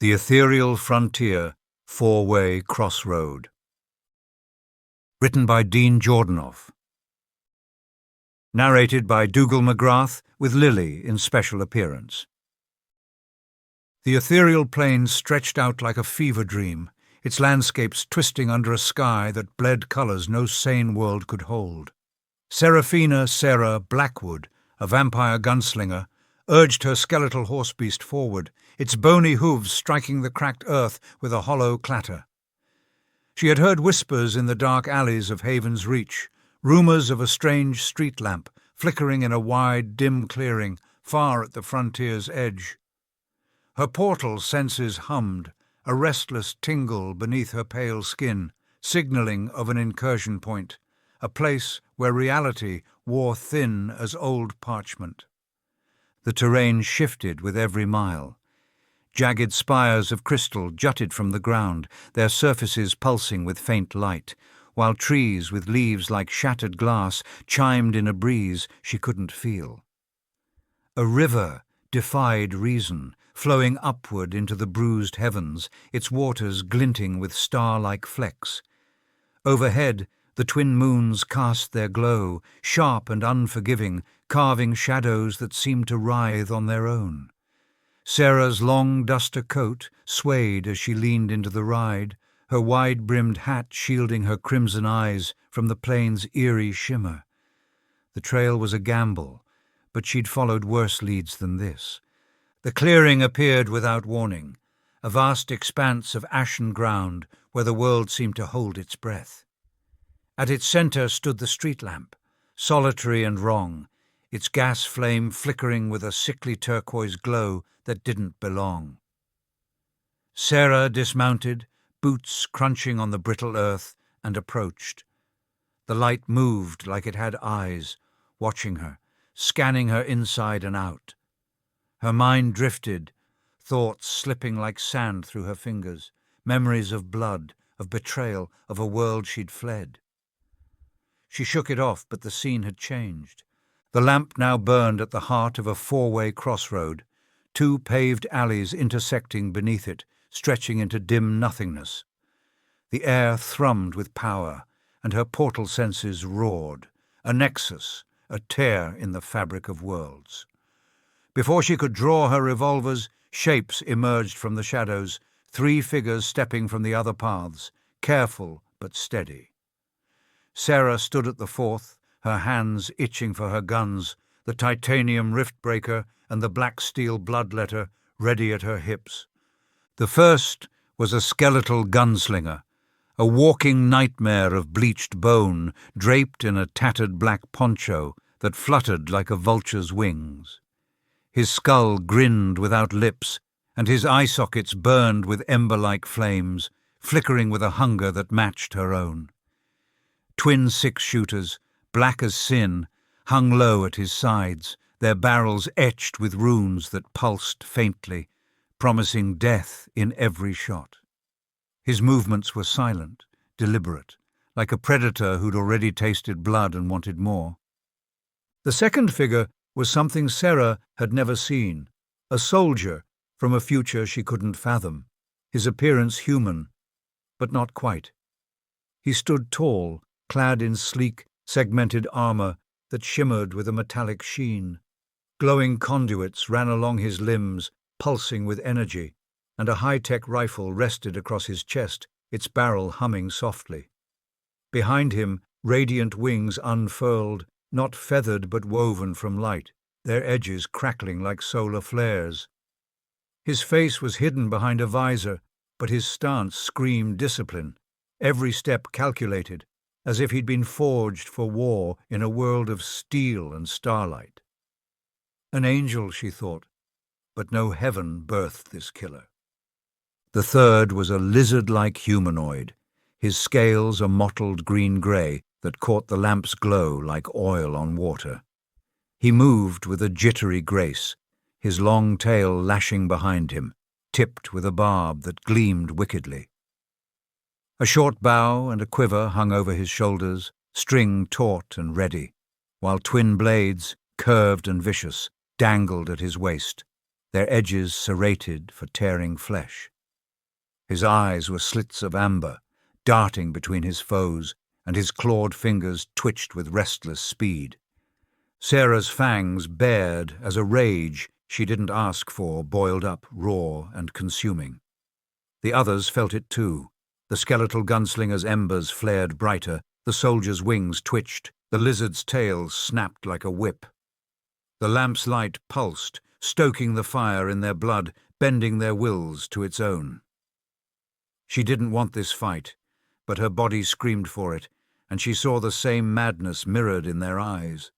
The Ethereal Frontier, Four-Way Crossroad. Written by Dean Jordanov. Narrated by Dougal McGrath, with Lily in special appearance. The ethereal plain stretched out like a fever dream, its landscapes twisting under a sky that bled colours no sane world could hold. Seraphina Sarah Blackwood, a vampire gunslinger, urged her skeletal horsebeast forward, its bony hooves striking the cracked earth with a hollow clatter. She had heard whispers in the dark alleys of Haven's Reach, rumours of a strange street lamp flickering in a wide, dim clearing far at the frontier's edge. Her portal senses hummed, a restless tingle beneath her pale skin, signalling of an incursion point, a place where reality wore thin as old parchment. The terrain shifted with every mile. Jagged spires of crystal jutted from the ground, their surfaces pulsing with faint light, while trees with leaves like shattered glass chimed in a breeze she couldn't feel. A river defied reason, flowing upward into the bruised heavens, its waters glinting with star-like flecks. Overhead, the twin moons cast their glow, sharp and unforgiving, carving shadows that seemed to writhe on their own. Sarah's long duster coat swayed as she leaned into the ride, her wide-brimmed hat shielding her crimson eyes from the plain's eerie shimmer. The trail was a gamble, but she'd followed worse leads than this. The clearing appeared without warning, a vast expanse of ashen ground where the world seemed to hold its breath. At its centre stood the street lamp, solitary and wrong, its gas flame flickering with a sickly turquoise glow that didn't belong. Sarah dismounted, boots crunching on the brittle earth, and approached. The light moved like it had eyes, watching her, scanning her inside and out. Her mind drifted, thoughts slipping like sand through her fingers, memories of blood, of betrayal, of a world she'd fled. She shook it off, but the scene had changed. The lamp now burned at the heart of a four-way crossroad, two paved alleys intersecting beneath it, stretching into dim nothingness. The air thrummed with power, and her portal senses roared, a nexus, a tear in the fabric of worlds. Before she could draw her revolvers, shapes emerged from the shadows, three figures stepping from the other paths, careful but steady. Sarah stood at the fourth, her hands itching for her guns, the titanium rift-breaker and the black steel bloodletter ready at her hips. The first was a skeletal gunslinger, a walking nightmare of bleached bone draped in a tattered black poncho that fluttered like a vulture's wings. His skull grinned without lips, and his eye sockets burned with ember-like flames, flickering with a hunger that matched her own. Twin six-shooters, black as sin, hung low at his sides, their barrels etched with runes that pulsed faintly, promising death in every shot. His movements were silent, deliberate, like a predator who'd already tasted blood and wanted more. The second figure was something Sarah had never seen, a soldier from a future she couldn't fathom, his appearance human, but not quite. He stood tall, clad in sleek, segmented armour that shimmered with a metallic sheen. Glowing conduits ran along his limbs, pulsing with energy, and a high-tech rifle rested across his chest, its barrel humming softly. Behind him, radiant wings unfurled, not feathered but woven from light, their edges crackling like solar flares. His face was hidden behind a visor, but his stance screamed discipline, every step calculated, as if he'd been forged for war in a world of steel and starlight. An angel, she thought, but no heaven birthed this killer. The third was a lizard-like humanoid, his scales a mottled green-grey that caught the lamp's glow like oil on water. He moved with a jittery grace, his long tail lashing behind him, tipped with a barb that gleamed wickedly. A short bow and a quiver hung over his shoulders, string taut and ready, while twin blades, curved and vicious, dangled at his waist, their edges serrated for tearing flesh. His eyes were slits of amber, darting between his foes, and his clawed fingers twitched with restless speed. Sarah's fangs bared as a rage she didn't ask for boiled up, raw and consuming. The others felt it too. The skeletal gunslinger's embers flared brighter, the soldier's wings twitched, the lizard's tail snapped like a whip. The lamp's light pulsed, stoking the fire in their blood, bending their wills to its own. She didn't want this fight, but her body screamed for it, and she saw the same madness mirrored in their eyes.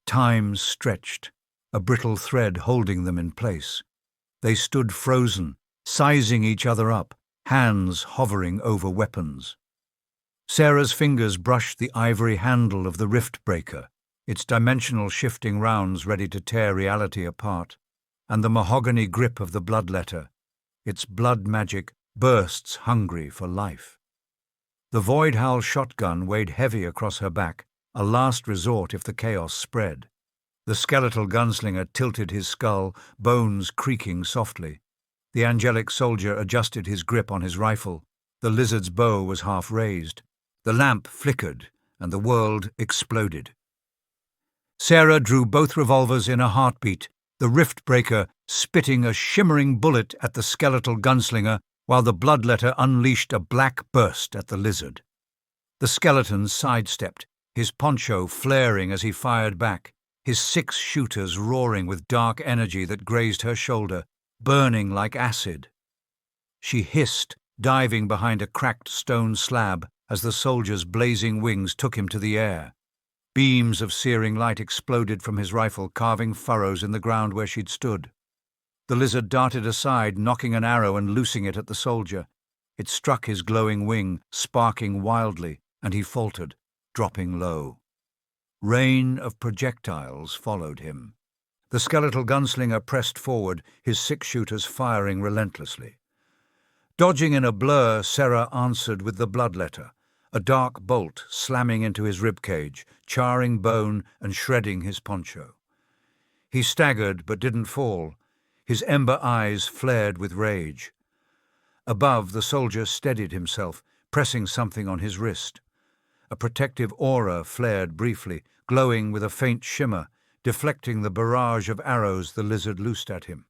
Time stretched, a brittle thread holding them in place. They stood frozen, sizing each other up, hands hovering over weapons. Sarah's fingers brushed the ivory handle of the rift breaker, its dimensional shifting rounds ready to tear reality apart, and the mahogany grip of the bloodletter, its blood magic bursts hungry for life. The Void Howl shotgun weighed heavy across her back, a last resort if the chaos spread. The skeletal gunslinger tilted his skull, bones creaking softly. The angelic soldier adjusted his grip on his rifle. The lizard's bow was half raised. The lamp flickered, and the world exploded. Sarah drew both revolvers in a heartbeat, the rift breaker spitting a shimmering bullet at the skeletal gunslinger, while the bloodletter unleashed a black burst at the lizard. The skeleton sidestepped, his poncho flaring as he fired back, his 6 shooters roaring with dark energy that grazed her shoulder, burning like acid. She hissed, diving behind a cracked stone slab as the soldier's blazing wings took him to the air. Beams of searing light exploded from his rifle, carving furrows in the ground where she'd stood. The lizard darted aside, knocking an arrow and loosing it at the soldier. It struck his glowing wing, sparking wildly, and he faltered, dropping low. Rain of projectiles followed him. The skeletal gunslinger pressed forward, his 6 shooters firing relentlessly. Dodging in a blur, Sarah answered with the bloodletter, a dark bolt slamming into his ribcage, charring bone and shredding his poncho. He staggered but didn't fall. His ember eyes flared with rage. Above, the soldier steadied himself, pressing something on his wrist. A protective aura flared briefly, glowing with a faint shimmer, deflecting the barrage of arrows the lizard loosed at him.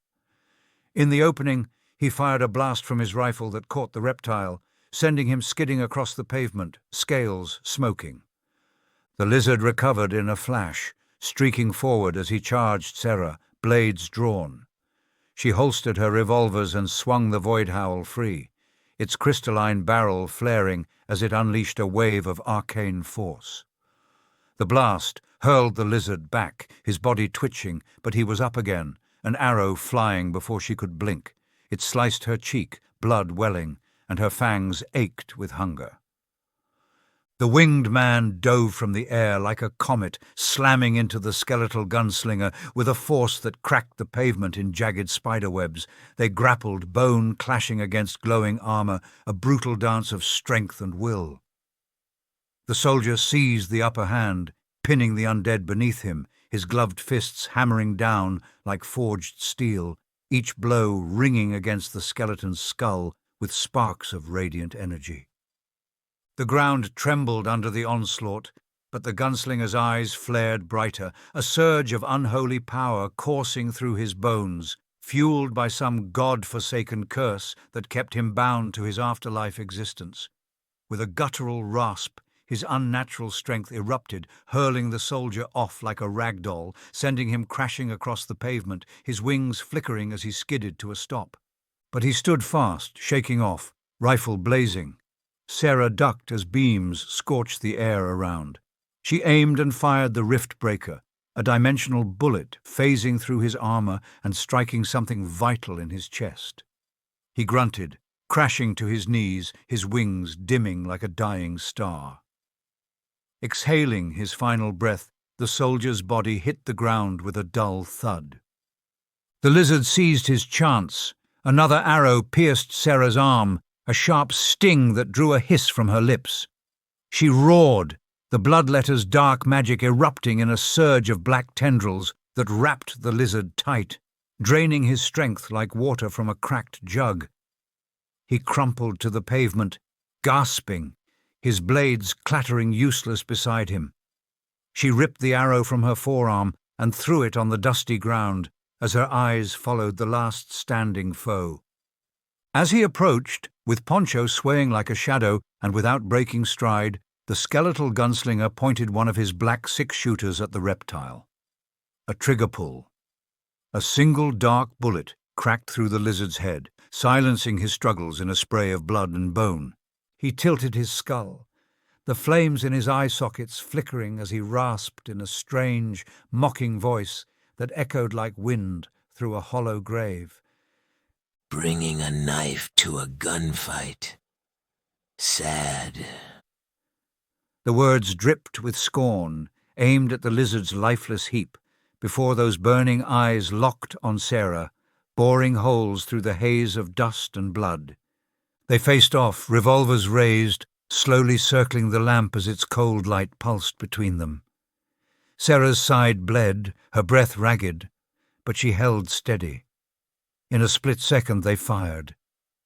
In the opening, he fired a blast from his rifle that caught the reptile, sending him skidding across the pavement, scales smoking. The lizard recovered in a flash, streaking forward as he charged Sarah, blades drawn. She holstered her revolvers and swung the Void Howl free, its crystalline barrel flaring as it unleashed a wave of arcane force. The blast hurled the lizard back, his body twitching, but he was up again, an arrow flying before she could blink. It sliced her cheek, blood welling, and her fangs ached with hunger. The winged man dove from the air like a comet, slamming into the skeletal gunslinger with a force that cracked the pavement in jagged spiderwebs. They grappled, bone clashing against glowing armor, a brutal dance of strength and will. The soldier seized the upper hand, pinning the undead beneath him, his gloved fists hammering down like forged steel, each blow ringing against the skeleton's skull with sparks of radiant energy. The ground trembled under the onslaught, but the gunslinger's eyes flared brighter, a surge of unholy power coursing through his bones, fueled by some god-forsaken curse that kept him bound to his afterlife existence. With a guttural rasp, his unnatural strength erupted, hurling the soldier off like a rag doll, sending him crashing across the pavement, his wings flickering as he skidded to a stop. But he stood fast, shaking off, rifle blazing. Sarah ducked as beams scorched the air around. She aimed and fired the rift breaker, a dimensional bullet phasing through his armor and striking something vital in his chest. He grunted, crashing to his knees, his wings dimming like a dying star. Exhaling his final breath, the soldier's body hit the ground with a dull thud. The lizard seized his chance. Another arrow pierced Sarah's arm, a sharp sting that drew a hiss from her lips. She roared, the bloodletter's dark magic erupting in a surge of black tendrils that wrapped the lizard tight. draining his strength like water from a cracked jug. He crumpled to the pavement, gasping, his blades clattering useless beside him. She ripped the arrow from her forearm and threw it on the dusty ground as her eyes followed the last standing foe. As he approached, with Poncho swaying like a shadow and without breaking stride, the skeletal gunslinger pointed one of his black six-shooters at the reptile. A trigger pull. A single dark bullet cracked through the lizard's head, silencing his struggles in a spray of blood and bone. He tilted his skull, the flames in his eye sockets flickering as he rasped in a strange, mocking voice that echoed like wind through a hollow grave. Bringing a knife to a gunfight. Sad. The words dripped with scorn, aimed at the lizard's lifeless heap, before those burning eyes locked on Sarah, boring holes through the haze of dust and blood. They faced off, revolvers raised, slowly circling the lamp as its cold light pulsed between them. Sarah's side bled, her breath ragged, but she held steady. In a split second they fired.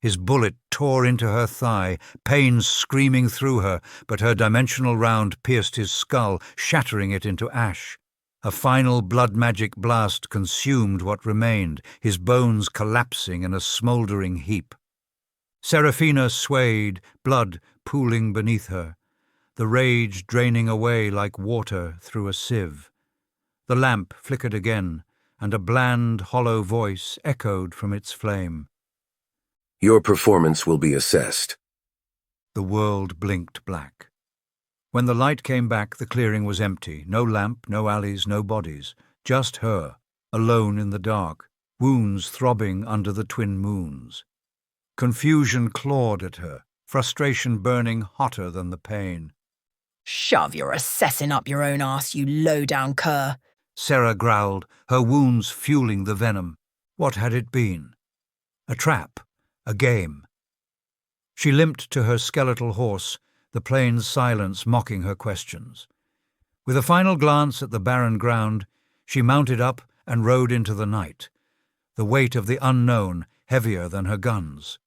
His bullet tore into her thigh, pain screaming through her, but her dimensional round pierced his skull, shattering it into ash. A final blood-magic blast consumed what remained, his bones collapsing in a smouldering heap. Serafina swayed, blood pooling beneath her, the rage draining away like water through a sieve. The lamp flickered again, and a bland, hollow voice echoed from its flame. Your performance will be assessed. The world blinked black. When the light came back, the clearing was empty. No lamp, no alleys, no bodies. Just her, alone in the dark, wounds throbbing under the twin moons. Confusion clawed at her, frustration burning hotter than the pain. "Shove your assassin up your own arse, you low-down cur," Sarah growled, her wounds fueling the venom. What had it been? A trap? A game? She limped to her skeletal horse, the plain's silence mocking her questions. With a final glance at the barren ground, she mounted up and rode into the night, the weight of the unknown heavier than her guns.